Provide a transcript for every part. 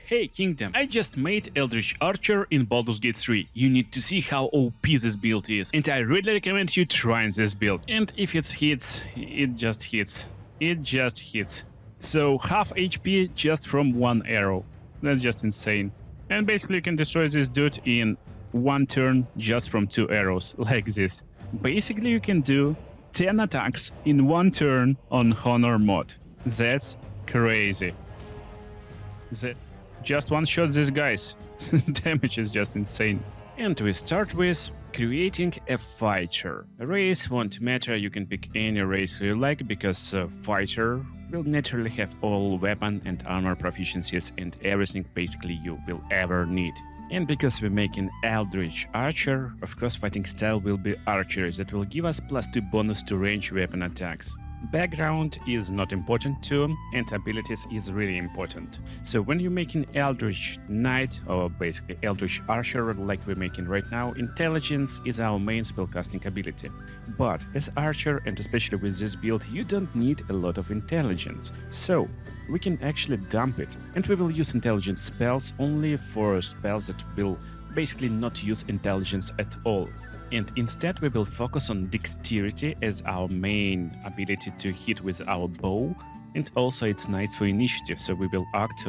Hey Kingdom, I just made Eldritch Archer in Baldurs Gate 3. You need to see how OP this build is, and I really recommend you trying this build. And if it hits, it just hits. It just hits. So half HP just from one arrow. That's just insane. And basically you can destroy this dude in one turn just from 2 arrows, like this. Basically you can do 10 attacks in one turn on Honor mod. That's crazy. That just one shot these guys. Damage is just insane. And we start with creating a fighter. Race won't matter, you can pick any race you like, because fighter will naturally have all weapon and armor proficiencies and everything basically you will ever need. And because we're making Eldritch Archer, of course fighting style will be archery, that will give us +2 bonus to range weapon attacks. Background is not important too, and abilities is really important. So when you're making Eldritch Knight, or basically Eldritch Archer like we're making right now, Intelligence is our main spellcasting ability. But as Archer, and especially with this build, you don't need a lot of intelligence. So we can actually dump it, and we will use intelligence spells only for spells that will basically not use intelligence at all. And instead we will focus on dexterity as our main ability to hit with our bow, and also it's nice for initiative, so we will act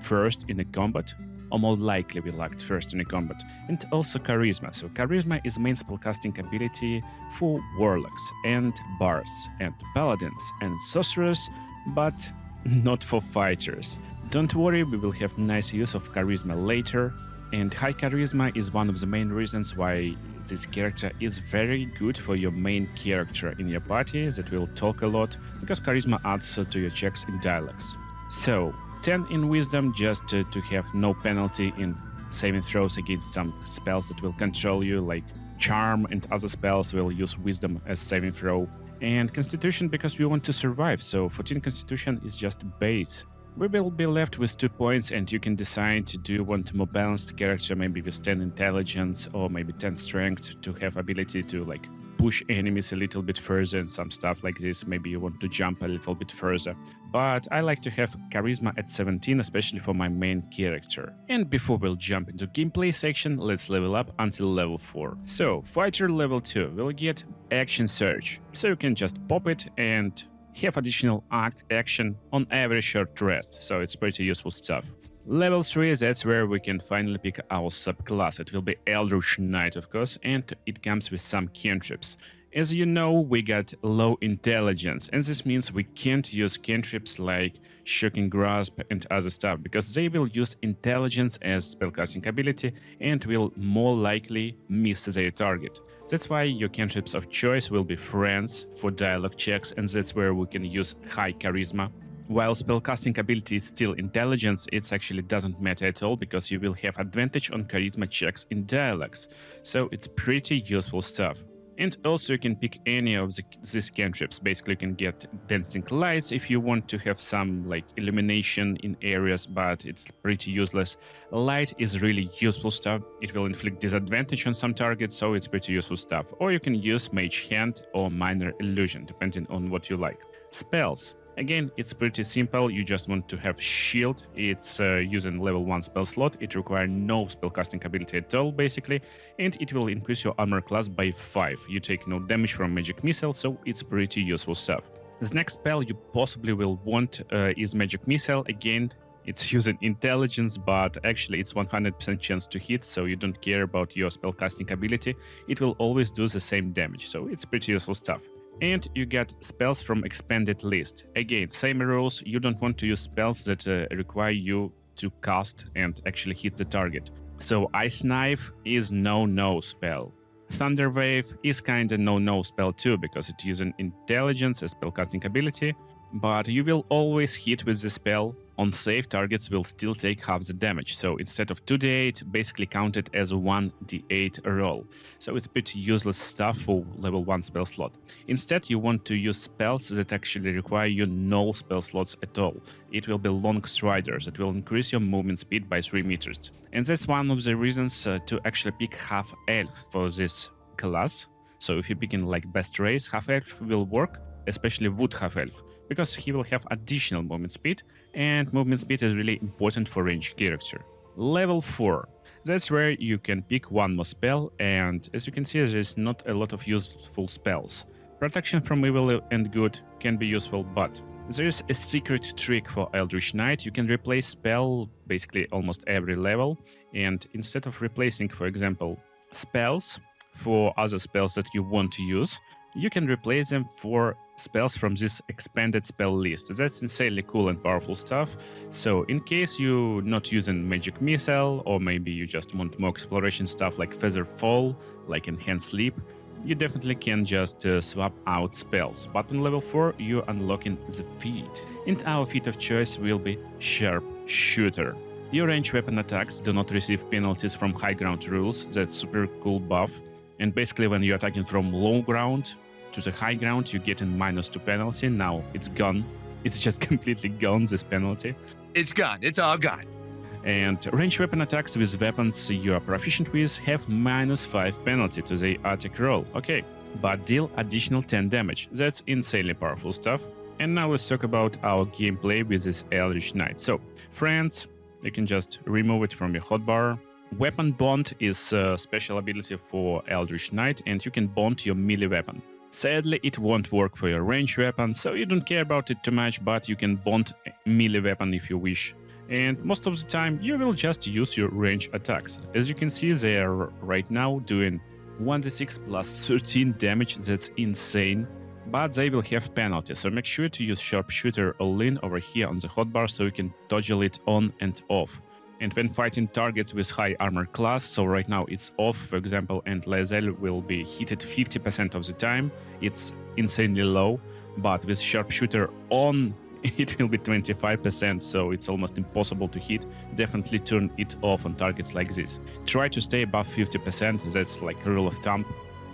first in a combat, or more likely we'll act first in a combat, and also charisma. So charisma is main spellcasting ability for warlocks and bards and paladins and sorcerers, but not for fighters. Don't worry, we will have nice use of charisma later. And high charisma is one of the main reasons why this character is very good for your main character in your party that will talk a lot, because charisma adds to your checks in dialogues. So 10 in wisdom just to have no penalty in saving throws against some spells that will control you, like charm and other spells will use wisdom as saving throw. And constitution because we want to survive, so 14 constitution is just base. We will be left with 2 points, and you can decide, do you want a more balanced character, maybe with 10 intelligence or maybe 10 strength to have ability to like push enemies a little bit further and some stuff like this. Maybe you want to jump a little bit further. But I like to have charisma at 17, especially for my main character. And before we'll jump into gameplay section, let's level up until level 4. So fighter level 2 will get action surge, so you can just pop it and have additional action on every short rest, so it's pretty useful stuff. Level 3, that's where we can finally pick our subclass. It will be Eldritch Knight, of course, and it comes with some cantrips. As you know, we got low intelligence, and this means we can't use cantrips like Shocking Grasp and other stuff, because they will use intelligence as spellcasting ability and will more likely miss their target. That's why your cantrips of choice will be friends for dialogue checks, and that's where we can use high charisma. While spellcasting ability is still intelligence, it actually doesn't matter at all, because you will have advantage on charisma checks in dialogues. So it's pretty useful stuff. And also you can pick any of these cantrips. Basically you can get dancing lights if you want to have some like illumination in areas, but it's pretty useless. Light is really useful stuff. It will inflict disadvantage on some targets, so it's pretty useful stuff. Or you can use Mage Hand or Minor Illusion, depending on what you like. Spells. Again, it's pretty simple. You just want to have Shield. It's using level 1 spell slot. It requires no spellcasting ability at all, basically, and it will increase your armor class by 5. You take no damage from Magic Missile, so it's pretty useful stuff. The next spell you possibly will want is Magic Missile. Again, it's using intelligence, but actually it's 100% chance to hit, so you don't care about your spellcasting ability. It will always do the same damage, so it's pretty useful stuff. And you get spells from expanded list. Again, same rules, you don't want to use spells that require you to cast and actually hit the target. So Ice Knife is no-no spell. Thunder Wave is kinda no-no spell too, because it's using intelligence as spellcasting ability, but you will always hit with the spell. On save, targets will still take half the damage, so instead of 2d8, basically count it as a 1d8 roll. So it's pretty useless stuff for level 1 spell slot. Instead, you want to use spells that actually require you no spell slots at all. It will be Long Striders that will increase your movement speed by 3 meters. And that's one of the reasons to actually pick Half Elf for this class. So if you're picking like best race, Half Elf will work, especially Wood Half Elf, because he will have additional movement speed And movement speed is really important for ranged character. Level 4. That's where you can pick one more spell, and as you can see, there is not a lot of useful spells. Protection from evil and good can be useful, but there is a secret trick for Eldritch Knight. You can replace spell basically almost every level, and instead of replacing, for example, spells for other spells that you want to use, you can replace them for spells from this expanded spell list. That's insanely cool and powerful stuff. So in case you're not using Magic Missile, or maybe you just want more exploration stuff like Feather Fall, like Enhanced Sleep, you definitely can just swap out spells. But on level 4, you're unlocking the feat. And our feat of choice will be Sharp Shooter. Your ranged weapon attacks do not receive penalties from high ground rules. That's super cool buff. And basically when you're attacking from low ground to the high ground, you get a -2 penalty. Now it's gone. It's just completely gone, this penalty. It's gone. It's all gone. And ranged weapon attacks with weapons you are proficient with have -5 penalty to the attack roll. Okay, but deal additional 10 damage. That's insanely powerful stuff. And now let's talk about our gameplay with this Eldritch Knight. So, friends, you can just remove it from your hotbar. Weapon Bond is a special ability for Eldritch Knight, and you can bond your melee weapon. Sadly, it won't work for your ranged weapon, so you don't care about it too much, but you can bond a melee weapon if you wish. And most of the time, you will just use your ranged attacks. As you can see, they are right now doing 1d6 plus 13 damage. That's insane. But they will have penalty, so make sure to use Sharpshooter all-in over here on the hotbar so you can toggle it on and off. And when fighting targets with high armor class, so right now it's off, for example, and Lae'zel will be hit at 50% of the time. It's insanely low, but with Sharpshooter on, it will be 25%, so it's almost impossible to hit. Definitely turn it off on targets like this. Try to stay above 50%, that's like a rule of thumb.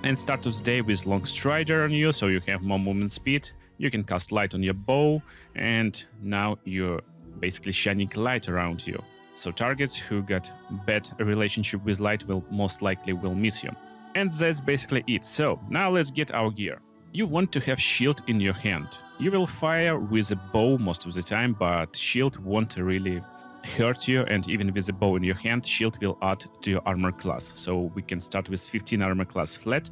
And start of the day with Long Strider on you, so you have more movement speed. You can cast light on your bow, and now you're basically shining light around you. So targets who got bad relationship with light will most likely will miss you. And that's basically it. So now let's get our gear. You want to have shield in your hand. You will fire with a bow most of the time, but shield won't really hurt you, and even with a bow in your hand, shield will add to your armor class. So we can start with 15 armor class flat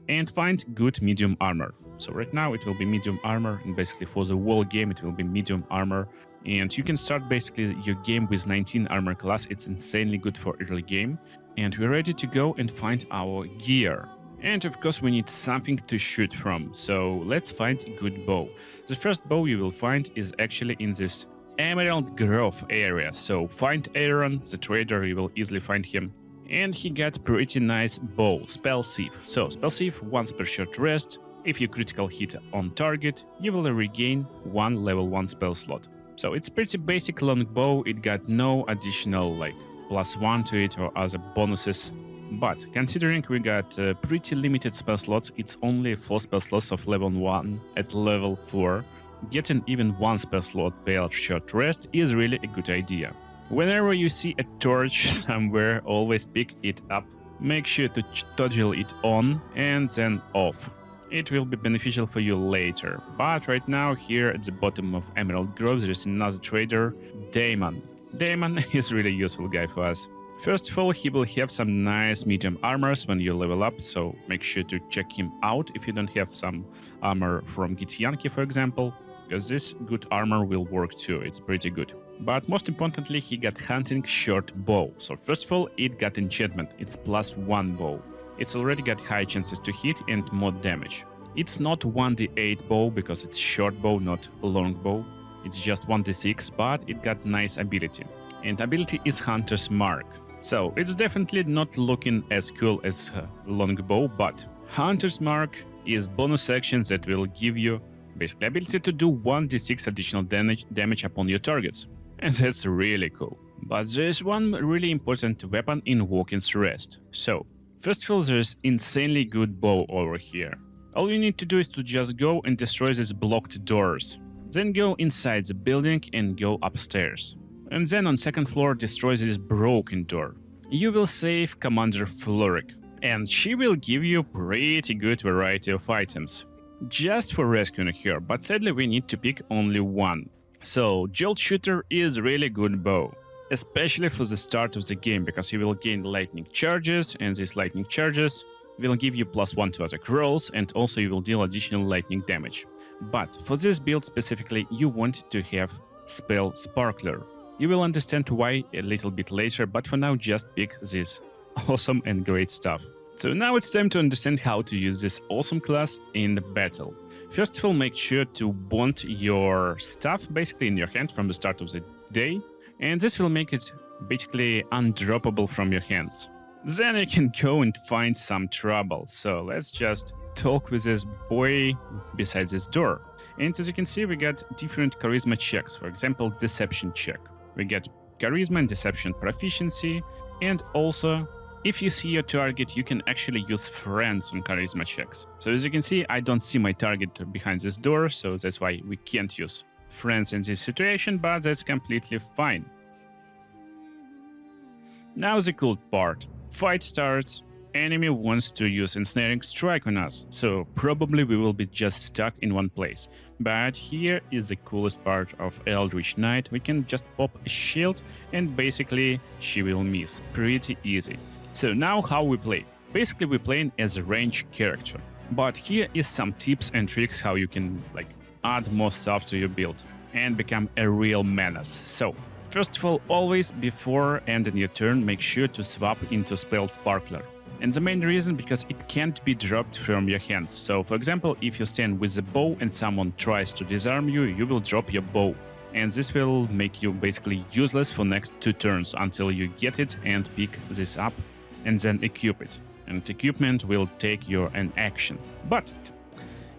and find good medium armor. So right now it will be medium armor, and basically for the whole game it will be medium armor. And you can start basically your game with 19 armor class. It's insanely good for early game. And we're ready to go and find our gear. And of course we need something to shoot from. So let's find a good bow. The first bow you will find is actually in this Emerald Grove area. So find Aaron, the trader, you will easily find him. And he got pretty nice bow, Spell Sieve. So Spell Sieve, once per short rest. If you critical hit on target, you will regain 1 level 1 spell slot. So it's pretty basic long bow, it got no additional like +1 to it or other bonuses. But considering we got pretty limited spell slots, it's only 4 spell slots of level 1 at level 4. Getting even 1 spell slot per short rest is really a good idea. Whenever you see a torch somewhere, always pick it up. Make sure to toggle it on and then off. It will be beneficial for you later. But right now, here at the bottom of Emerald Grove, there is another trader, Damon. Damon is really useful guy for us. First of all, he will have some nice medium armors when you level up, so make sure to check him out if you don't have some armor from Githyanki, for example, because this good armor will work too, it's pretty good. But most importantly, he got hunting short bow. So first of all, it got enchantment, it's +1 bow. It's already got high chances to hit and more damage. It's not 1d8 bow because it's short bow, not long bow. It's just 1d6, but it got nice ability. And ability is Hunter's Mark. So it's definitely not looking as cool as longbow, but Hunter's Mark is bonus actions that will give you basically ability to do 1d6 additional damage upon your targets. And that's really cool. But there's one really important weapon in Walking's Rest. So, first of all, there's insanely good bow over here. All you need to do is to just go and destroy these blocked doors. Then go inside the building and go upstairs. And then on second floor destroy this broken door. You will save Commander Floric, and she will give you pretty good variety of items. Just for rescuing her, but sadly we need to pick only one. So Jolt Shooter is really good bow, especially for the start of the game, because you will gain lightning charges, and these lightning charges will give you +1 to attack rolls, and also you will deal additional lightning damage. But for this build specifically, you want to have spell Sparkler. You will understand why a little bit later, but for now just pick this awesome and great stuff. So now it's time to understand how to use this awesome class in battle. First of all, make sure to bond your stuff basically in your hand from the start of the day, and this will make it basically undroppable from your hands. Then you can go and find some trouble. So let's just talk with this boy beside this door. And as you can see, we got different charisma checks. For example, deception check. We get charisma and deception proficiency, and also if you see your target, you can actually use friends on charisma checks. So as you can see, I don't see my target behind this door, so that's why we can't use friends in this situation, but that's completely fine. Now the cool part. Fight starts. Enemy wants to use ensnaring strike on us, so probably we will be just stuck in one place. But here is the coolest part of Eldritch Knight. We can just pop a shield and basically she will miss. Pretty easy. So now how we play. Basically we play as a range character. But here is some tips and tricks how you can add more stuff to your build and become a real menace. So first of all, always before ending your turn, make sure to swap into spell Sparkler. And the main reason, because it can't be dropped from your hands. So for example, if you stand with a bow and someone tries to disarm you, you will drop your bow. And this will make you basically useless for next 2 turns until you get it and pick this up and then equip it. And equipment will take an action. But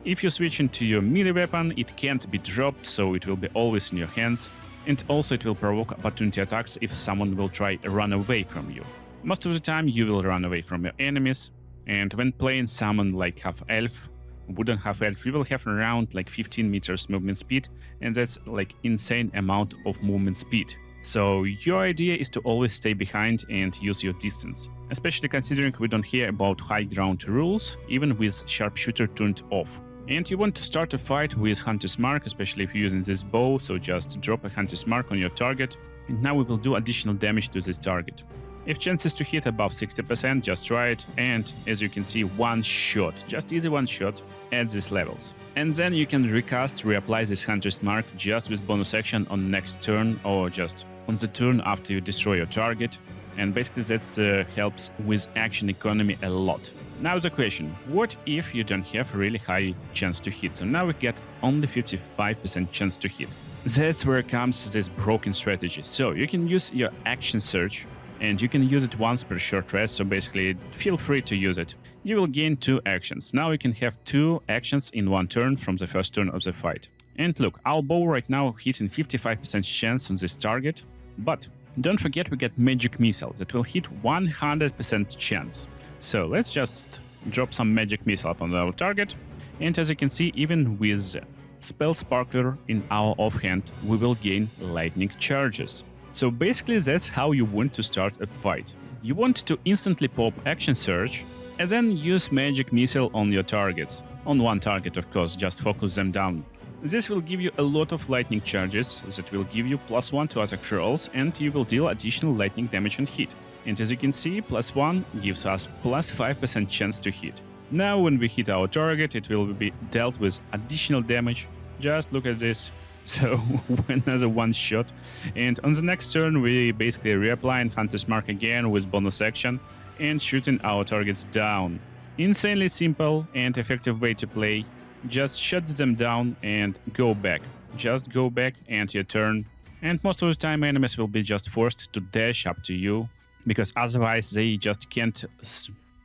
if you switch into your melee weapon, it can't be dropped, so it will be always in your hands. And also it will provoke opportunity attacks if someone will try to run away from you. Most of the time you will run away from your enemies, and when playing someone like half-elf, wooden half-elf, you will have around 15 meters movement speed, and that's insane amount of movement speed. So your idea is to always stay behind and use your distance, especially considering we don't hear about high ground rules, even with sharpshooter turned off. And you want to start a fight with Hunter's Mark, especially if you're using this bow, so just drop a Hunter's Mark on your target, and now we will do additional damage to this target. If chances to hit above 60%, just try it, and as you can see, one shot, just easy one shot at these levels. And then you can reapply this Hunter's Mark just with bonus action on next turn, or just on the turn after you destroy your target, and basically that helps with action economy a lot. Now the question, what if you don't have a really high chance to hit? So now we get only 55% chance to hit. That's where comes this broken strategy. So you can use your action surge, and you can use it once per short rest, so basically feel free to use it. You will gain 2 actions. Now you can have 2 actions in 1 turn from the first turn of the fight. And look, our bow right now hitting 55% chance on this target, but don't forget we get magic missile that will hit 100% chance. So let's just drop some magic missile upon our target, and as you can see, even with spell Sparkler in our offhand, we will gain lightning charges. So basically that's how you want to start a fight. You want to instantly pop action surge, and then use magic missile on your targets. On one target, of course, just focus them down. This will give you a lot of lightning charges that will give you +1 to attack rolls, and you will deal additional lightning damage on hit. And as you can see, +1 gives us +5% chance to hit. Now when we hit our target, it will be dealt with additional damage. Just look at this. So another one shot, and on the next turn we basically reapplying Hunter's Mark again with bonus action and shooting our targets down. Insanely simple and effective way to play. Just shut them down and go back. Just go back and your turn. And most of the time enemies will be just forced to dash up to you, because otherwise they just can't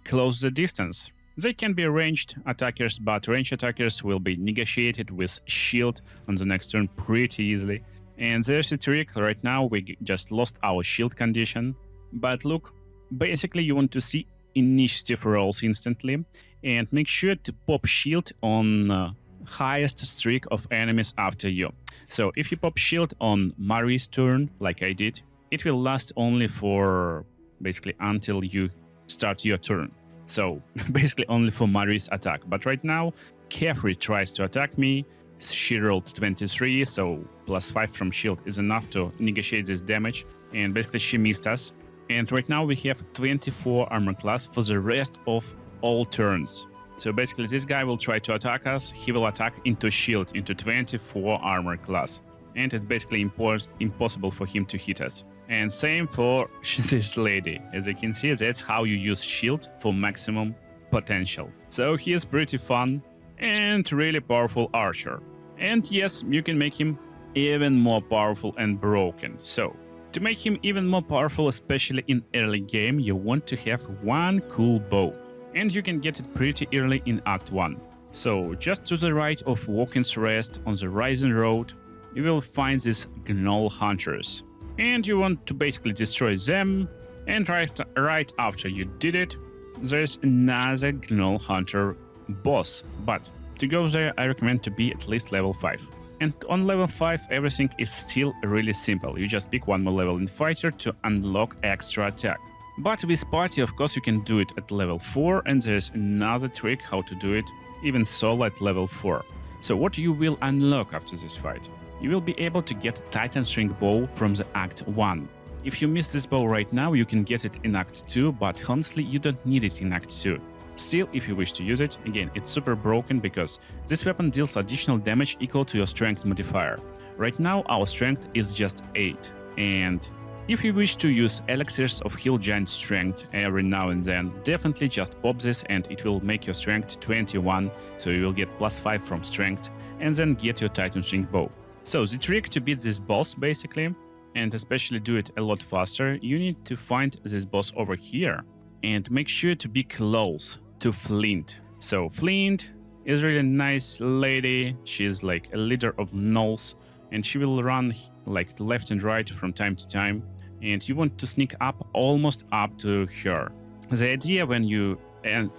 close the distance. They can be ranged attackers, but ranged attackers will be negotiated with shield on the next turn pretty easily. And there's a trick. Right now we just lost our shield condition. But look, basically you want to see initiative rolls instantly, and make sure to pop shield on highest streak of enemies after you. So if you pop shield on Mari's turn, like I did, it will last only for basically until you start your turn. So basically only for Mari's attack. But right now, Kefri tries to attack me, she rolled 23, so +5 from shield is enough to negotiate this damage. And basically she missed us. And right now we have 24 armor class for the rest of all turns. So basically this guy will try to attack us. He will attack into shield, into 24 armor class. And it's basically impossible for him to hit us. And same for this lady. As you can see, that's how you use shield for maximum potential. So he is pretty fun and really powerful archer. And yes, you can make him even more powerful and broken. So to make him even more powerful, especially in early game, you want to have one cool bow. And you can get it pretty early in Act 1. So just to the right of Walking's Rest on the Rising Road, you will find these gnoll hunters. And you want to basically destroy them. And right after you did it, there's another gnoll hunter boss. But to go there, I recommend to be at least level 5. And on level 5, everything is still really simple. You just pick one more level in fighter to unlock extra attack. But with party, of course, you can do it at level 4, and there's another trick how to do it even solo at level 4. So what you will unlock after this fight? You will be able to get Titan String Bow from the Act 1. If you miss this bow right now, you can get it in Act 2, but honestly, you don't need it in Act 2. Still, if you wish to use it, again, it's super broken because this weapon deals additional damage equal to your strength modifier. Right now, our strength is just 8, and if you wish to use elixirs of heal giant strength every now and then, definitely just pop this and it will make your strength 21, so you will get +5 from strength, and then get your Titan String Bow. So the trick to beat this boss basically, and especially do it a lot faster, you need to find this boss over here and make sure to be close to Flint. So Flint is really nice lady. She's like a leader of gnolls, and she will run like left and right from time to time, and you want to sneak up almost up to her. The idea, when you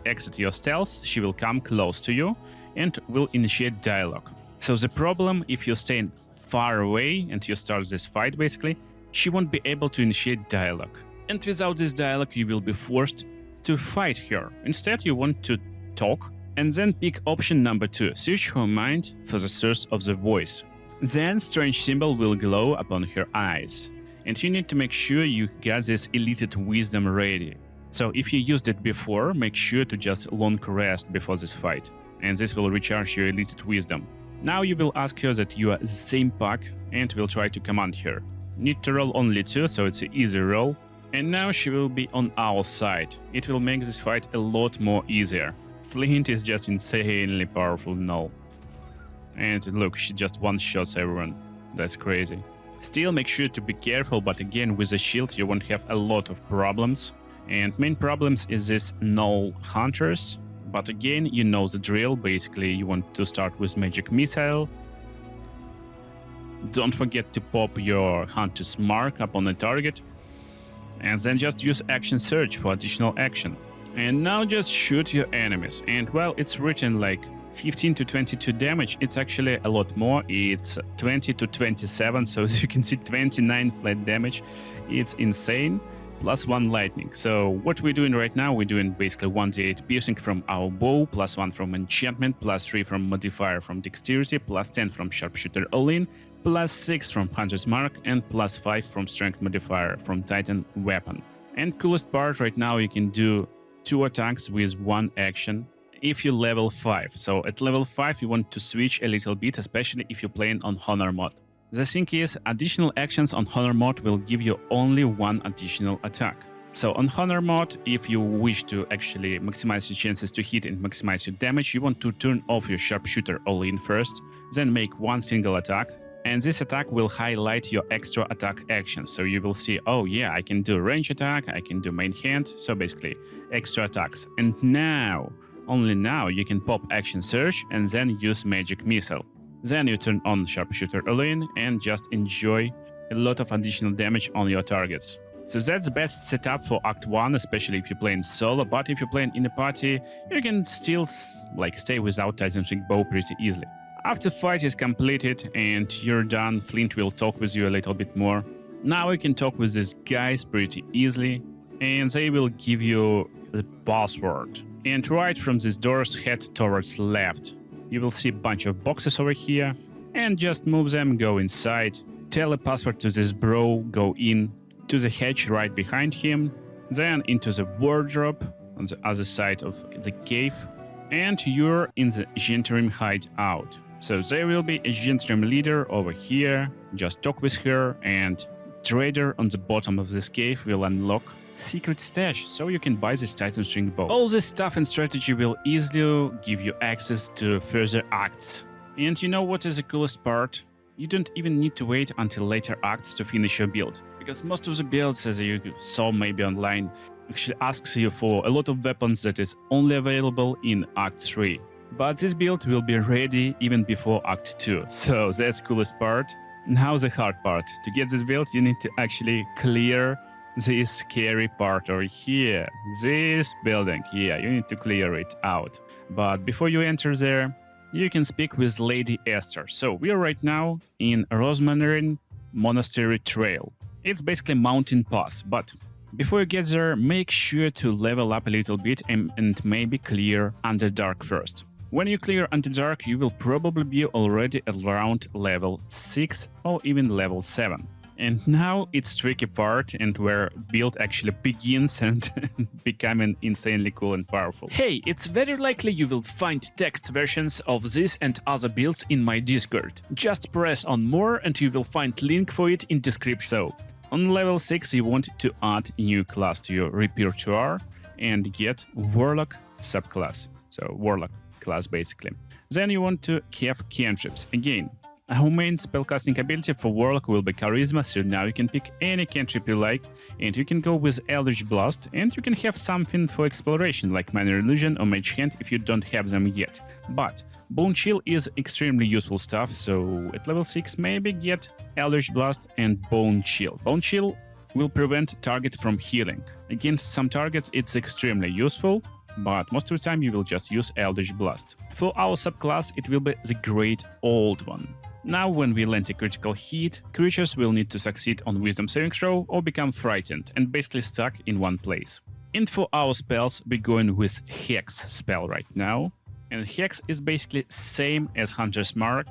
exit your stealth, she will come close to you and will initiate dialogue. So the problem, if you stay far away and you start this fight basically, she won't be able to initiate dialogue. And without this dialogue, you will be forced to fight her. Instead, you want to talk and then pick option number 2, search her mind for the source of the voice. Then strange symbol will glow upon her eyes. And you need to make sure you got this elicited wisdom ready. So if you used it before, make sure to just long rest before this fight, and this will recharge your elicited wisdom. Now you will ask her that you are the same pack and will try to command her. Need to roll only 2, so it's an easy roll. And now she will be on our side. It will make this fight a lot more easier. Flint is just insanely powerful now. And look, she just one-shots everyone. That's crazy. Still, make sure to be careful, but again, with a shield you won't have a lot of problems. And main problems is this gnoll hunters. But again, you know the drill. Basically, you want to start with magic missile. Don't forget to pop your hunter's mark upon a target. And then just use action search for additional action. And now just shoot your enemies. And well, it's written like 15 to 22 damage. It's actually a lot more. It's 20 to 27. So as you can see, 29 flat damage. It's insane. +1 lightning. So what we're doing right now, we're doing basically 1d8 piercing from our bow, +1 from enchantment, +3 from modifier from dexterity, +10 from sharpshooter all-in, +6 from hunter's mark, and +5 from strength modifier from titan weapon. And coolest part right now, you can do 2 attacks with 1 action if you level 5. So at level 5 you want to switch a little bit, especially if you're playing on honor mode. The thing is, additional actions on honor mode will give you only 1 additional attack. So on honor mode, if you wish to actually maximize your chances to hit and maximize your damage, you want to turn off your sharpshooter all-in first, then make 1 single attack, and this attack will highlight your extra attack actions. So you will see, oh yeah, I can do range attack, I can do main hand, so basically extra attacks. And now, only now, you can pop action search and then use magic missile. Then you turn on sharpshooter all-in and just enjoy a lot of additional damage on your targets. So that's the best setup for Act 1, especially if you're playing solo, but if you're playing in a party, you can still stay without Titan String Bow pretty easily. After fight is completed and you're done, Flint will talk with you a little bit more. Now you can talk with these guys pretty easily, and they will give you the password. And right from these doors, head towards left. you will see a bunch of boxes over here, and just move them, go inside, tell a password to this bro, go in to the hatch right behind him, then into the wardrobe on the other side of the cave, and you're in the Gentrim hideout. So there will be a Gentrim leader over here, just talk with her, and trader on the bottom of this cave will unlock secret stash, so you can buy this Titan string bow. All this stuff and strategy will easily give you access to further acts. And you know what is the coolest part? You don't even need to wait until later acts to finish your build, because most of the builds, as you saw maybe online, actually asks you for a lot of weapons that is only available in Act 3. But this build will be ready even before Act 2, so that's the coolest part. Now the hard part. To get this build, you need to actually clear this scary part over here. This building, yeah, you need to clear it out. But before you enter there, you can speak with Lady Esther. So we are right now in Rosmarin Monastery Trail. It's basically mountain pass, but before you get there, make sure to level up a little bit and maybe clear Underdark first. When you clear Underdark, you will probably be already around level 6 or even level 7. And now it's tricky part and where build actually begins and becoming insanely cool and powerful. Hey, it's very likely you will find text versions of this and other builds in my Discord. Just press on more and you will find link for it in description. So, on level 6 you want to add a new class to your repertoire and get Warlock subclass. So, Warlock class basically. Then you want to have cantrips. Again, our main spellcasting ability for Warlock will be Charisma, so now you can pick any cantrip you like, and you can go with Eldritch Blast, and you can have something for exploration like Minor Illusion or Mage Hand if you don't have them yet. But Bone Chill is extremely useful stuff, so at level 6 maybe get Eldritch Blast and Bone Chill. Bone Chill will prevent target from healing. Against some targets it's extremely useful, but most of the time you will just use Eldritch Blast. For our subclass it will be the Great Old One. Now when we land a critical hit, creatures will need to succeed on Wisdom saving throw or become frightened and basically stuck in one place. And for our spells, we're going with Hex spell right now. And Hex is basically same as Hunter's Mark,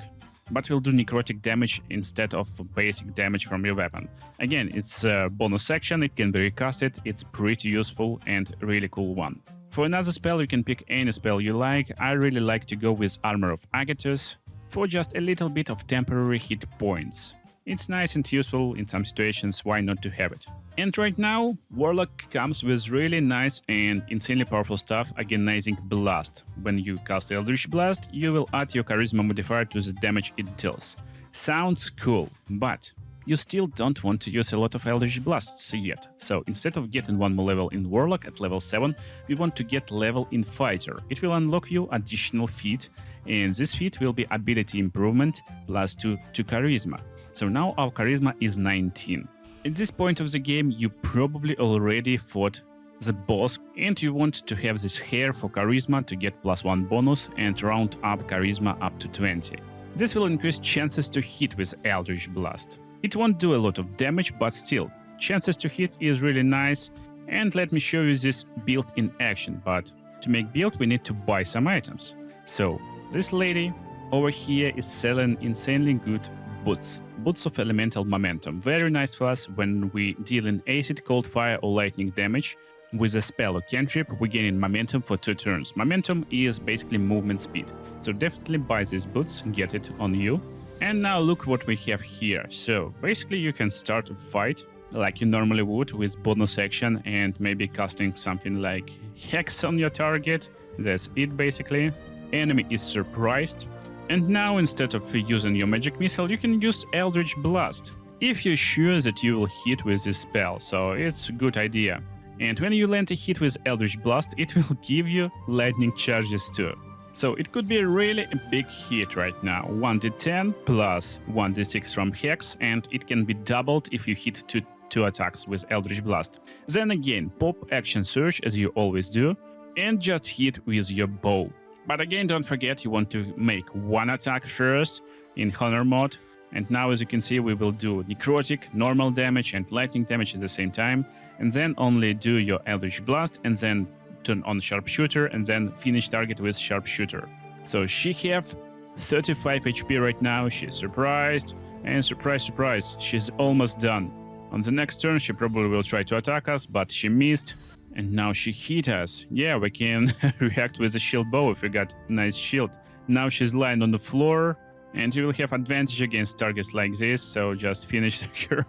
but will do necrotic damage instead of basic damage from your weapon. Again, it's a bonus section, it can be recasted, it's pretty useful and really cool one. For another spell, you can pick any spell you like. I really like to go with Armor of Agathos for just a little bit of temporary hit points. It's nice and useful in some situations, why not to have it? And right now, Warlock comes with really nice and insanely powerful stuff, Agonizing Blast. When you cast Eldritch Blast, you will add your Charisma modifier to the damage it deals. Sounds cool, but you still don't want to use a lot of Eldritch Blasts yet. So instead of getting one more level in Warlock at level 7, we want to get level in Fighter. It will unlock you additional feat, and this feat will be ability improvement plus 2 to Charisma. So now our Charisma is 19. At this point of the game, you probably already fought the boss, and you want to have this hair for Charisma to get +1 bonus and round up Charisma up to 20. This will increase chances to hit with Eldritch Blast. It won't do a lot of damage, but still, chances to hit is really nice. And let me show you this build in action, but to make build we need to buy some items. So, this lady over here is selling insanely good boots. Boots of Elemental Momentum. Very nice for us when we deal in acid, cold, fire or lightning damage. With a spell or cantrip, we gain momentum for 2 turns. Momentum is basically movement speed. So definitely buy these boots, get it on you. And now look what we have here. So basically you can start a fight like you normally would with bonus action and maybe casting something like Hex on your target. That's it basically. Enemy is surprised. And now instead of using your magic missile, you can use Eldritch Blast. If you're sure that you will hit with this spell, so it's a good idea. And when you land a hit with Eldritch Blast, it will give you lightning charges too. So it could be really a big hit right now. 1d10 plus 1d6 from Hex, and it can be doubled if you hit two attacks with Eldritch Blast. Then again, pop Action Surge as you always do, and just hit with your bow. But again, don't forget you want to make one attack first in Honor mode. And now as you can see, we will do necrotic, normal damage and lightning damage at the same time. And then only do your Eldritch Blast and then turn on Sharpshooter and then finish target with Sharpshooter. So she have 35 HP right now. She's surprised. And surprise, surprise, she's almost done. On the next turn, she probably will try to attack us, but she missed. And now she hit us. Yeah, we can react with a shield bow if we got a nice shield. Now she's lying on the floor, and you will have advantage against targets like this, so just finish her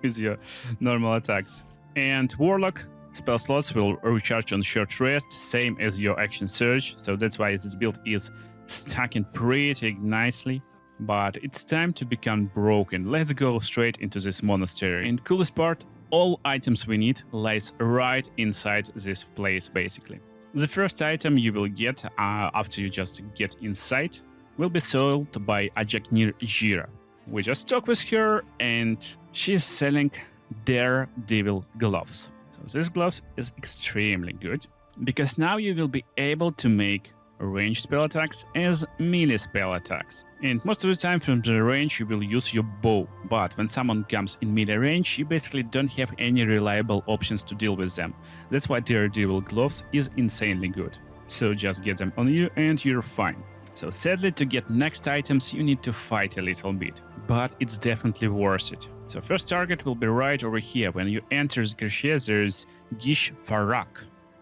with your normal attacks. And Warlock spell slots will recharge on short rest, same as your action surge, so that's why this build is stacking pretty nicely. But it's time to become broken. Let's go straight into this monastery. And coolest part, all items we need lies right inside this place, basically. The first item you will get after you just get inside will be sold by Ajaknir Jira. We just talk with her and she's selling Daredevil gloves. So this gloves is extremely good because now you will be able to make range spell attacks as melee spell attacks. And most of the time from the range you will use your bow, but when someone comes in melee range you basically don't have any reliable options to deal with them. That's why Daredevil gloves is insanely good. So just get them on you and you're fine. So sadly, to get next items you need to fight a little bit, but it's definitely worth it. So first target will be right over here. When you enter Zgrshe, there's Gish Farak.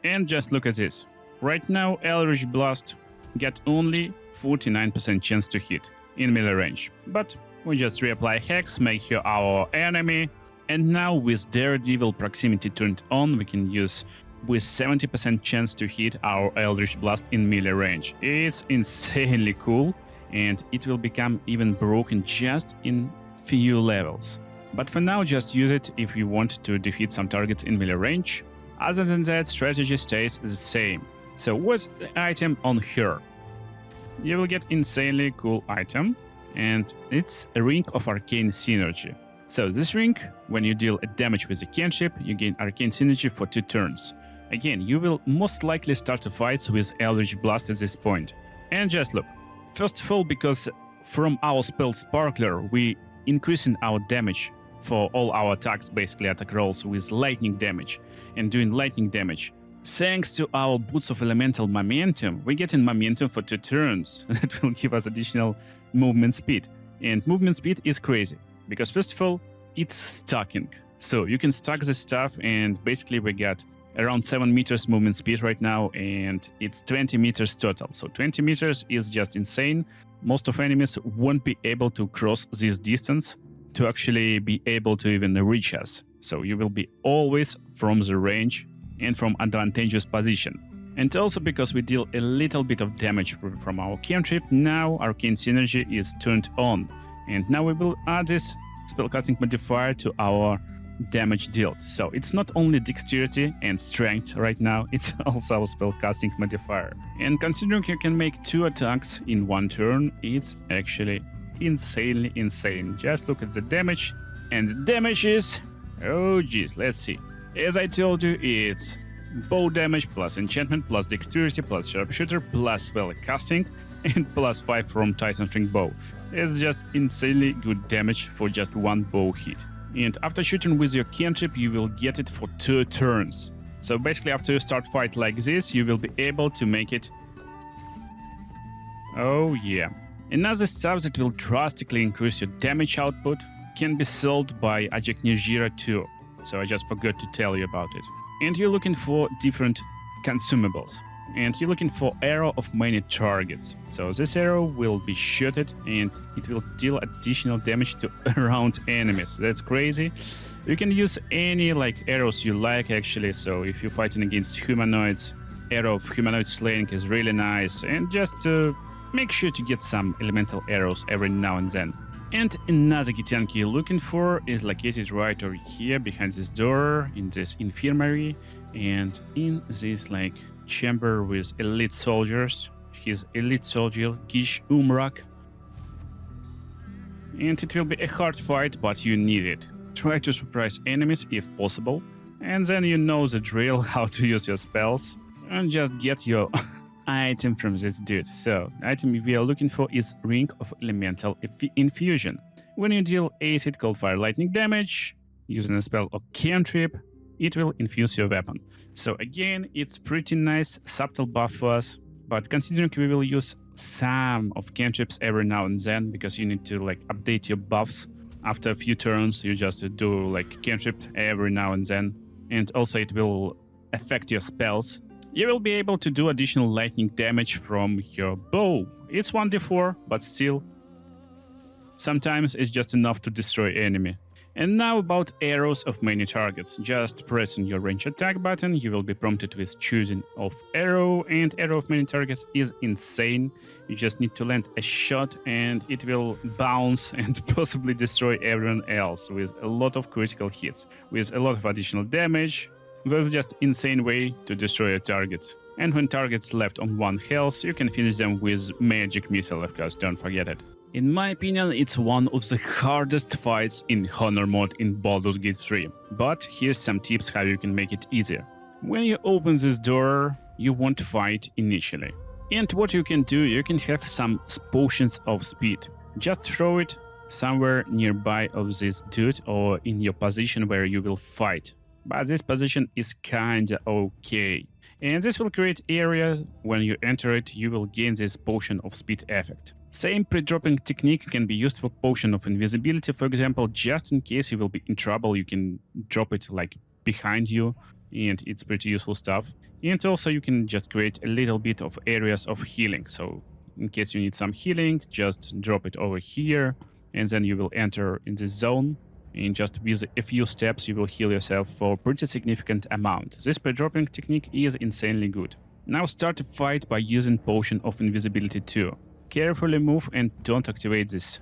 And just look at this. Right now, Eldritch Blast get only 49% chance to hit in melee range. But we just reapply Hex, make her our enemy. And now with Daredevil proximity turned on, we can use with 70% chance to hit our Eldritch Blast in melee range. It's insanely cool, and it will become even broken just in few levels. But for now, just use it if you want to defeat some targets in melee range. Other than that, strategy stays the same. So what's the item on her? You will get insanely cool item, and it's a Ring of Arcane Synergy. So this ring, when you deal a damage with a cantrip, you gain Arcane Synergy for 2 turns. Again, you will most likely start the fights with Eldritch Blast at this point. And just look. First of all, because from our spell Sparkler, we increasing our damage for all our attacks, basically attack rolls with lightning damage and doing lightning damage. Thanks to our Boots of Elemental Momentum, we're getting momentum for 2 turns. That will give us additional movement speed. And movement speed is crazy, because first of all, it's stacking. So you can stack this stuff, and basically we got around 7 meters movement speed right now, and it's 20 meters total. So 20 meters is just insane. Most of enemies won't be able to cross this distance to actually be able to even reach us. So you will be always from the range and from advantageous position. And also because we deal a little bit of damage from our cantrip, now Arcane Synergy is turned on. And now we will add this spellcasting modifier to our damage dealt. So it's not only dexterity and strength right now, it's also a spellcasting modifier. And considering you can make 2 attacks in 1 turn, it's actually insanely insane. Just look at the damage, and the damage is... oh geez, let's see. As I told you, it's bow damage plus enchantment plus dexterity plus sharpshooter plus spellcasting and plus 5 from Tyson String bow. It's just insanely good damage for just 1 bow hit. And after shooting with your cantrip, you will get it for 2 turns. So basically after you start fight like this, you will be able to make it... oh yeah. Another stuff that will drastically increase your damage output can be sold by Ajaknir Jira too. So I just forgot to tell you about it. And you're looking for different consumables. And you're looking for arrow of many targets. So this arrow will be shooted and it will deal additional damage to around enemies. That's crazy. You can use any arrows you like actually. So if you're fighting against humanoids, arrow of humanoid slaying is really nice. And just make sure to get some elemental arrows every now and then. And another Gitianki you're looking for is located right over here behind this door in this infirmary and in this chamber with elite soldiers. His elite soldier Gish Umrak. And it will be a hard fight, but you need it. Try to surprise enemies if possible, and then you know the drill how to use your spells, and just get your item from this dude. So, the item we are looking for is Ring of Elemental Infusion. When you deal acid, cold, fire, lightning damage, using a spell or cantrip, it will infuse your weapon. So again, it's pretty nice, subtle buff for us, but considering we will use some of cantrips every now and then, because you need to like update your buffs. After a few turns, you just do like cantrip every now and then, and also it will affect your spells. You will be able to do additional lightning damage from your bow. It's 1d4, but still, sometimes it's just enough to destroy enemy. And now about arrows of many targets. Just pressing your range attack button, you will be prompted with choosing of arrow, and arrow of many targets is insane. You just need to land a shot and it will bounce and possibly destroy everyone else with a lot of critical hits, with a lot of additional damage. That's just insane way to destroy your targets. And when targets left on 1 health, you can finish them with magic missile, of course, don't forget it. In my opinion, it's one of the hardest fights in Honor mode in Baldur's Gate 3, but here's some tips how you can make it easier. When you open this door, you won't fight initially. And what you can do, you can have some potions of speed. Just throw it somewhere nearby of this dude or in your position where you will fight. But this position is kinda okay. And this will create areas when you enter it, you will gain this potion of speed effect. Same pre-dropping technique can be used for potion of invisibility, for example, just in case you will be in trouble, you can drop it like behind you, and it's pretty useful stuff. And also you can just create a little bit of areas of healing, so in case you need some healing, just drop it over here, and then you will enter in this zone. And just with a few steps, you will heal yourself for a pretty significant amount. This pre-dropping technique is insanely good. Now start a fight by using Potion of Invisibility too. Carefully move and don't activate this,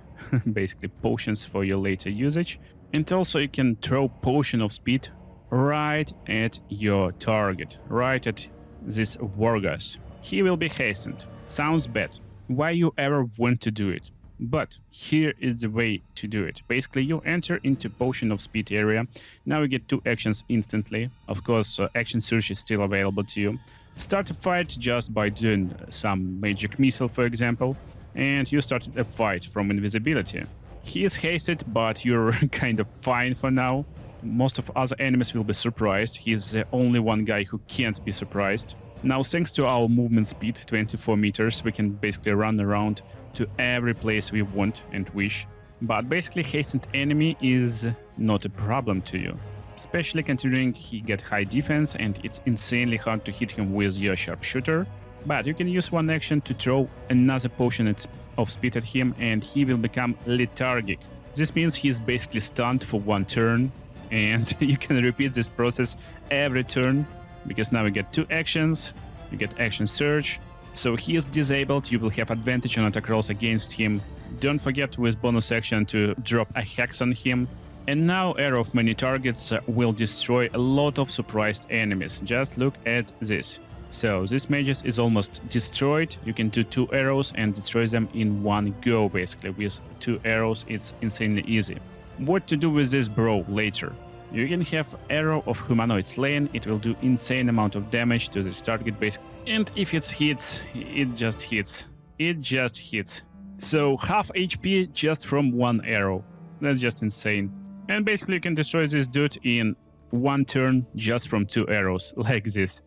basically potions for your later usage. And also you can throw Potion of Speed right at your target, right at this Wargas. He will be hastened. Sounds bad. Why you ever want to do it? But here is the way to do it. Basically, you enter into Potion of Speed area. Now you get 2 actions instantly. Of course, Action Search is still available to you. Start a fight just by doing some magic missile, for example. And you started a fight from invisibility. He is hasted, but you're kind of fine for now. Most of other enemies will be surprised. He's the only one guy who can't be surprised. Now, thanks to our movement speed, 24 meters, we can basically run around to every place we want and wish. But basically, hastened enemy is not a problem to you, especially considering he get high defense and it's insanely hard to hit him with your sharpshooter. But you can use one action to throw another potion of speed at him and he will become lethargic. This means he's basically stunned for 1 turn, and you can repeat this process every turn, because now you get 2 actions, you get Action Search. So he is disabled, you will have advantage on attack rolls against him. Don't forget with bonus action to drop a hex on him. And now Arrow of Many Targets will destroy a lot of surprised enemies. Just look at this. So this magus is almost destroyed. You can do 2 arrows and destroy them in one go, basically. With 2 arrows, it's insanely easy. What to do with this bro later? You can have Arrow of Humanoid Slaying. It will do insane amount of damage to this target base. And if it hits, it just hits. It just hits. So half HP just from 1 arrow. That's just insane. And basically you can destroy this dude in 1 turn just from 2 arrows, like this.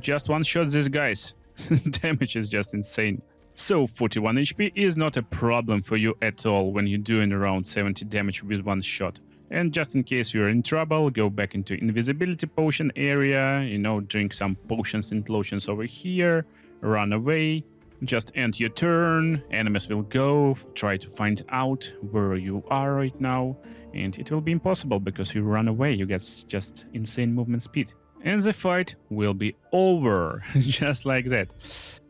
Just one shot these guys. Damage is just insane. So 41 HP is not a problem for you at all when you're doing around 70 damage with 1 shot. And just in case you're in trouble, go back into invisibility potion area, drink some potions and lotions over here, run away, just end your turn, enemies will go, try to find out where you are right now, and it will be impossible because you run away, you get just insane movement speed. And the fight will be over, just like that.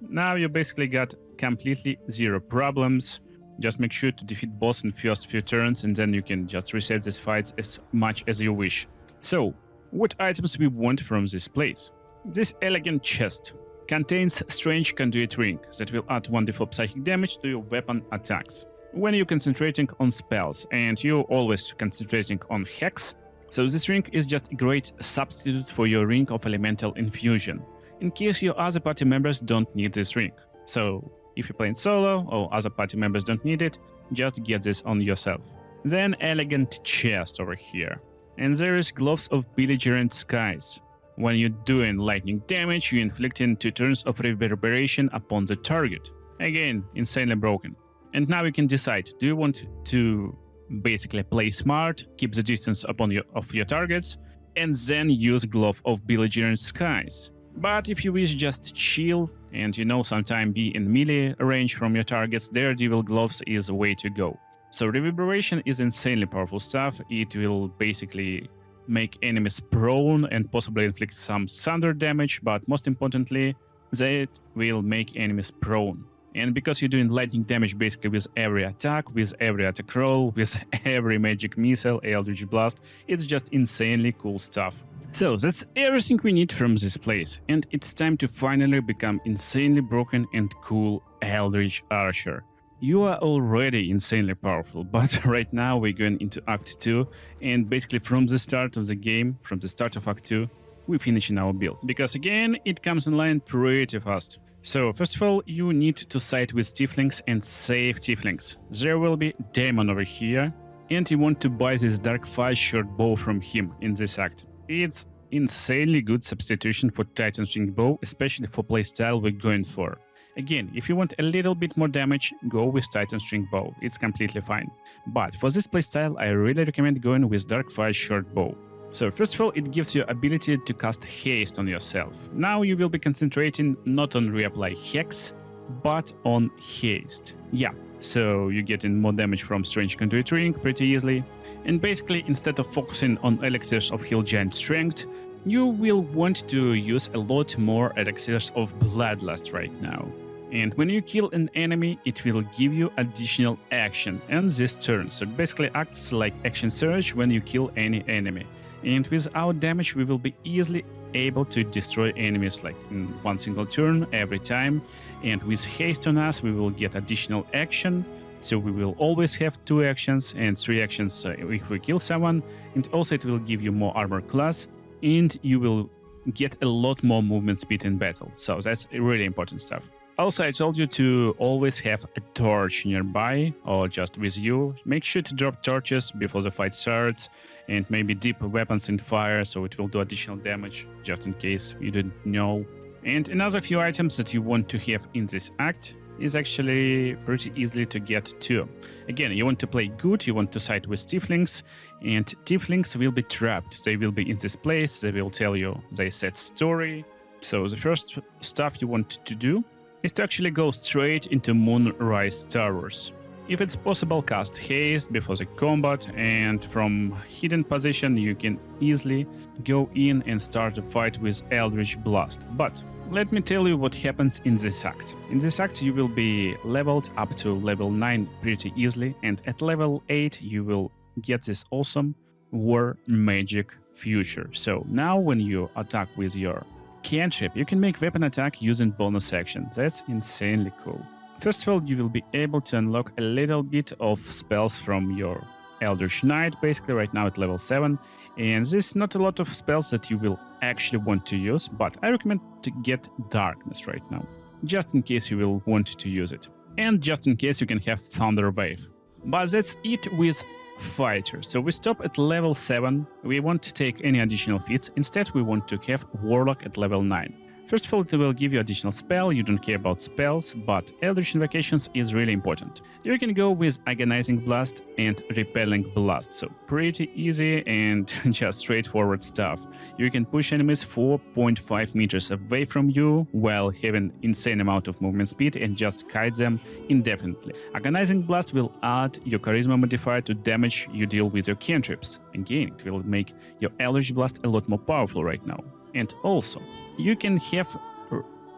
Now you basically got completely 0 problems. Just make sure to defeat boss in first few turns, and then you can just reset these fights as much as you wish. So, what items we want from this place? This elegant chest contains strange conduit ring that will add 1d4 psychic damage to your weapon attacks when you're concentrating on spells, and you're always concentrating on hex. So this ring is just a great substitute for your ring of elemental infusion, in case your other party members don't need this ring. So if you're playing solo or other party members don't need it, just get this on yourself. Then elegant chest over here. And there is gloves of belligerent skies. When you're doing lightning damage, you're inflicting 2 turns of reverberation upon the target. Again, insanely broken. And now you can decide, do you want to basically play smart, keep the distance of your targets, and then use Glove of Belligerent Skies. But if you wish, just chill and sometime be in melee range from your targets, Daredevil Gloves is the way to go. So Reverberation is insanely powerful stuff. It will basically make enemies prone and possibly inflict some thunder damage, but most importantly, that will make enemies prone. And because you're doing lightning damage basically with every attack, with every attack roll, with every magic missile, Eldritch Blast, it's just insanely cool stuff. So that's everything we need from this place, and it's time to finally become insanely broken and cool Eldritch Archer. You are already insanely powerful, but right now we're going into Act 2, and basically from the start of the game, from the start of Act 2, we're finishing our build. Because again, it comes online pretty fast. So first of all, you need to side with Tieflings and save Tieflings. There will be Demon over here, and you want to buy this Dark Fire short bow from him in this act. It's insanely good substitution for Titan String Bow, especially for playstyle we're going for. Again, if you want a little bit more damage, go with Titan String Bow, it's completely fine. But for this playstyle, I really recommend going with Dark Fire short bow. So first of all, it gives you ability to cast haste on yourself. Now you will be concentrating not on reapply hex, but on haste. Yeah, so you're getting more damage from Strange Conduit Ring pretty easily. And basically, instead of focusing on elixirs of Heal Giant Strength, you will want to use a lot more elixirs of Bloodlust right now. And when you kill an enemy, it will give you additional action on this turn. So it basically acts like action surge when you kill any enemy. And with our damage, we will be easily able to destroy enemies like in one single turn every time. And with haste on us, we will get additional action. So we will always have 2 actions and 3 actions if we kill someone. And also it will give you more armor class. And you will get a lot more movement speed in battle. So that's really important stuff. Also, I told you to always have a torch nearby or just with you. Make sure to drop torches before the fight starts and maybe dip weapons in fire so it will do additional damage just in case you didn't know. And another few items that you want to have in this act is actually pretty easily to get too. Again, you want to play good, you want to side with Tieflings, and Tieflings will be trapped. They will be in this place, they will tell you their sad story. So the first stuff you want to do is to actually go straight into Moonrise Towers. If it's possible, cast haste before the combat, and from hidden position you can easily go in and start a fight with Eldritch Blast. But let me tell you what happens in this act. In this act you will be leveled up to level 9 pretty easily, and at level 8 you will get this awesome War Magic Future. So now when you attack with your cantrip, you can make weapon attack using bonus action. That's insanely cool. First of all, you will be able to unlock a little bit of spells from your Eldritch Knight, basically right now at level 7. And there's not a lot of spells that you will actually want to use, but I recommend to get Darkness right now, just in case you will want to use it. And just in case you can have Thunder Wave. But that's it with Fighter. So we stop at level 7, we won't take any additional feats, instead we want to have Warlock at level 9. First of all, it will give you additional spell, you don't care about spells, but Eldritch Invocations is really important. You can go with Agonizing Blast and Repelling Blast, so pretty easy and just straightforward stuff. You can push enemies 4.5 meters away from you while having insane amount of movement speed and just kite them indefinitely. Agonizing Blast will add your Charisma modifier to damage you deal with your cantrips. Again, it will make your Eldritch Blast a lot more powerful right now. And also, you can have,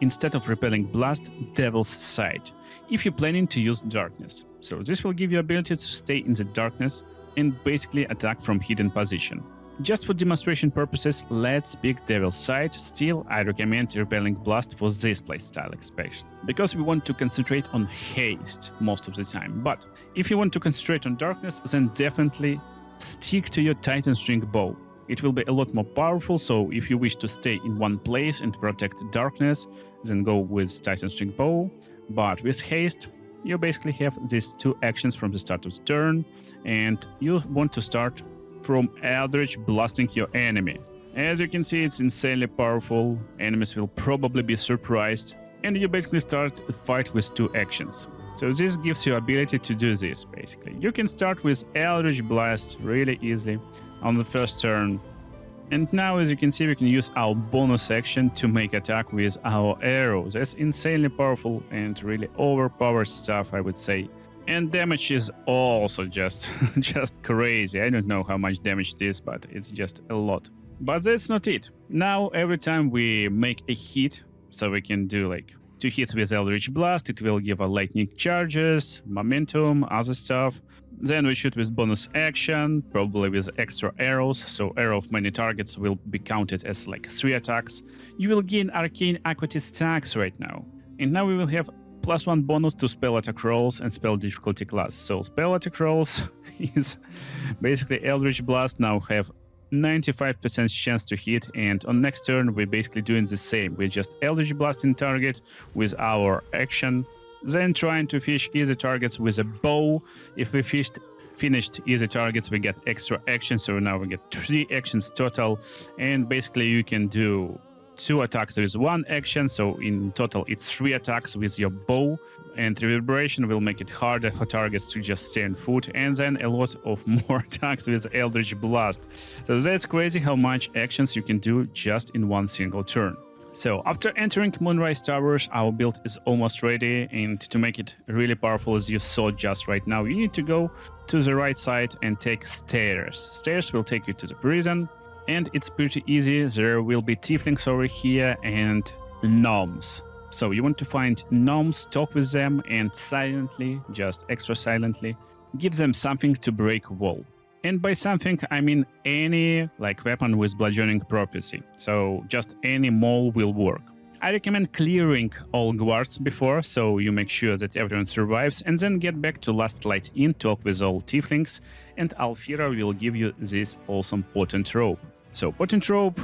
instead of Repelling Blast, Devil's Sight, if you're planning to use Darkness. So this will give you ability to stay in the darkness and basically attack from hidden position. Just for demonstration purposes, let's pick Devil's Sight. Still, I recommend Repelling Blast for this playstyle especially, because we want to concentrate on haste most of the time. But if you want to concentrate on darkness, then definitely stick to your Titan String Bow. It will be a lot more powerful, so if you wish to stay in one place and protect darkness, then go with Titan String Bow. But with haste, you basically have these 2 actions from the start of the turn, and you want to start from Eldritch blasting your enemy. As you can see, it's insanely powerful. Enemies will probably be surprised. And you basically start a fight with 2 actions. So this gives you ability to do this, basically. You can start with Eldritch Blast really easily on the first turn. And now, as you can see, we can use our bonus action to make attack with our arrows. That's insanely powerful and really overpowered stuff, I would say. And damage is also just crazy. I don't know how much damage it is, but it's just a lot. But that's not it. Now, every time we make a hit, so we can do like 2 hits with Eldritch Blast, it will give a lightning charges, momentum, other stuff. Then we shoot with bonus action, probably with extra arrows, so arrow of many targets will be counted as like 3 attacks. You will gain arcane equity stacks right now. And now we will have +1 bonus to spell attack rolls and spell difficulty class. So spell attack rolls is basically Eldritch Blast now have 95% chance to hit, and on next turn we're basically doing the same. We're just Eldritch Blasting target with our action, then trying to fish easy targets with a bow. If we finished easy targets, we get extra actions, so now we get 3 actions total, and basically you can do 2 attacks with 1 action, so in total it's 3 attacks with your bow, and reverberation will make it harder for targets to just stay on foot, and then a lot of more attacks with Eldritch Blast. So that's crazy how much actions you can do just in one single turn. So after entering Moonrise Towers, our build is almost ready, and to make it really powerful, as you saw just right now, you need to go to the right side and take stairs. Stairs will take you to the prison, and it's pretty easy. There will be tieflings over here and gnomes. So you want to find gnomes, talk with them, and silently, just extra silently, give them something to break wall. And by something, I mean any like weapon with bludgeoning property. So just any maul will work. I recommend clearing all guards before, so you make sure that everyone survives, and then get back to Last Light Inn, talk with all tieflings, and Alfira will give you this awesome potent rope. So potent rope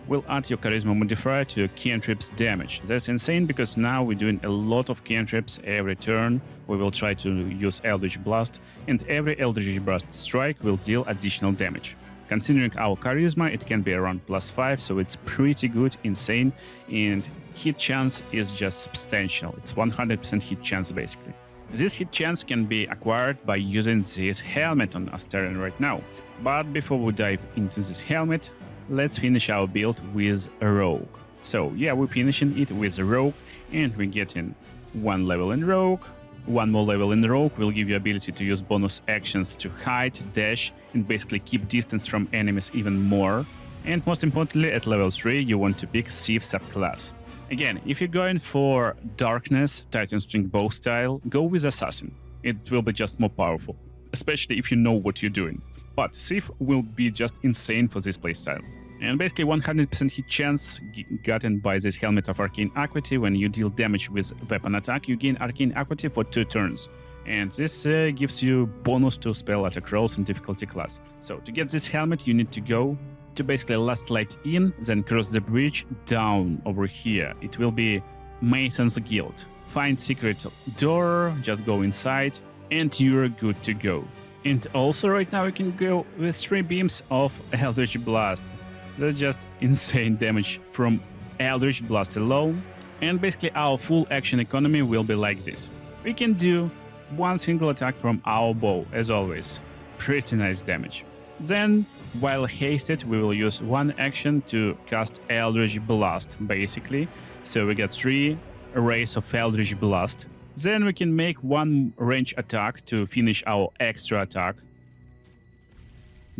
will add your charisma modifier to your cantrips damage. That's insane because now we're doing a lot of cantrips every turn. We will try to use Eldritch Blast, and every Eldritch Blast strike will deal additional damage. Considering our charisma, it can be around +5, so it's pretty good, insane, and hit chance is just substantial. It's 100% hit chance basically. This hit chance can be acquired by using this helmet on Astarion right now. But before we dive into this helmet, let's finish our build with a rogue. So yeah, we're finishing it with a rogue, and we're getting 1 level in rogue. 1 more level in rogue will give you ability to use bonus actions to hide, dash, and basically keep distance from enemies even more. And most importantly, at level 3, you want to pick Thief subclass. Again, if you're going for Darkness, Titan String Bow style, go with Assassin. It will be just more powerful, especially if you know what you're doing. But Thief will be just insane for this playstyle. And basically 100% hit chance gotten by this Helmet of Arcane Equity. When you deal damage with weapon attack, you gain Arcane Equity for 2 turns. And this gives you bonus to spell attack rolls and difficulty class. So to get this helmet, you need to go to basically Last Light Inn, then cross the bridge down over here. It will be Mason's Guild. Find secret door, just go inside, and you're good to go. And also right now you can go with 3 beams of Eldritch Blast. That's just insane damage from Eldritch Blast alone. And basically our full action economy will be like this. We can do 1 single attack from our bow, as always. Pretty nice damage. Then, while hasted, we will use 1 action to cast Eldritch Blast, basically. So we get 3 arrays of Eldritch Blast. Then we can make 1 range attack to finish our extra attack.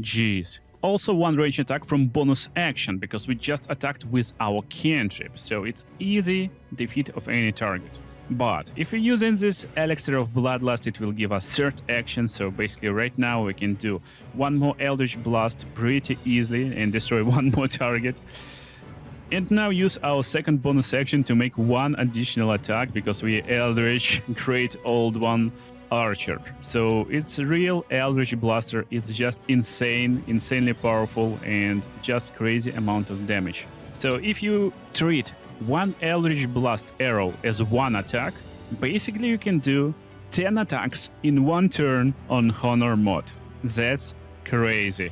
Jeez. Also 1 range attack from bonus action, because we just attacked with our cantrip, so it's easy defeat of any target. But if we're using this Elixir of Bloodlust, it will give us 3rd action, so basically right now we can do 1 more Eldritch Blast pretty easily and destroy 1 more target. And now use our 2nd bonus action to make 1 additional attack, because we Eldritch Great Old One Archer. So it's a real Eldritch Blaster. It's just insane, insanely powerful, and just crazy amount of damage. So if you treat 1 Eldritch Blast arrow as 1 attack, basically you can do 10 attacks in 1 turn on Honor mod. That's crazy.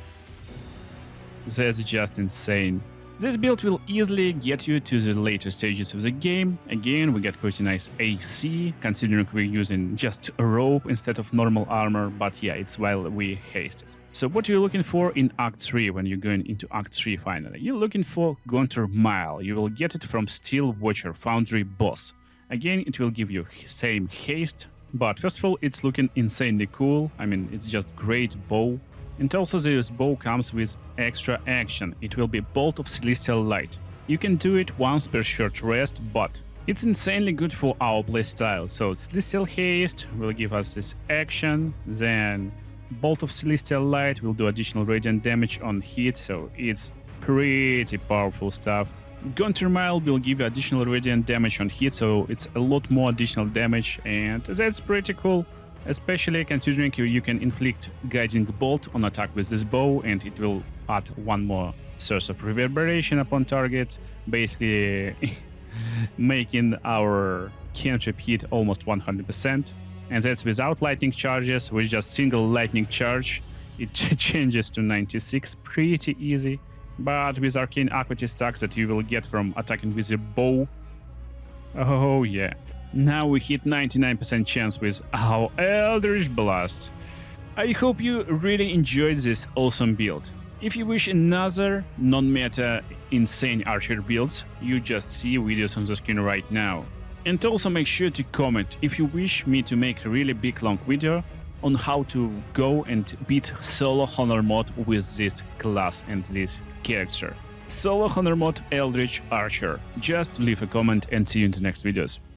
That's just insane. This build will easily get you to the later stages of the game. Again, we get pretty nice AC, considering we're using just a rope instead of normal armor, but yeah, it's while we hasted. So what you're looking for in Act 3 when you're going into Act 3 finally? You're looking for Gaunter Mile. You will get it from Steel Watcher Foundry boss. Again, it will give you same haste, but first of all, it's looking insanely cool. I mean, it's just great bow. And also this bow comes with extra action. It will be Bolt of Celestial Light. You can do it once per short rest, but it's insanely good for our playstyle. So Celestial Haste will give us this action, then Bolt of Celestial Light will do additional radiant damage on hit, so it's pretty powerful stuff. Gaunter Mile will give you additional radiant damage on hit, so it's a lot more additional damage, and that's pretty cool. Especially considering you can inflict Guiding Bolt on attack with this bow, and it will add one more source of reverberation upon target, basically making our cantrip hit almost 100%. And that's without lightning charges. With just single lightning charge, it changes to 96, pretty easy. But with arcane equity stacks that you will get from attacking with your bow, oh yeah. Now we hit 99% chance with our Eldritch Blast. I hope you really enjoyed this awesome build. If you wish another non-meta insane archer builds, you just see videos on the screen right now. And also make sure to comment if you wish me to make a really big long video on how to go and beat solo honor mode with this class and this character. Solo honor mode Eldritch Archer. Just leave a comment and see you in the next videos.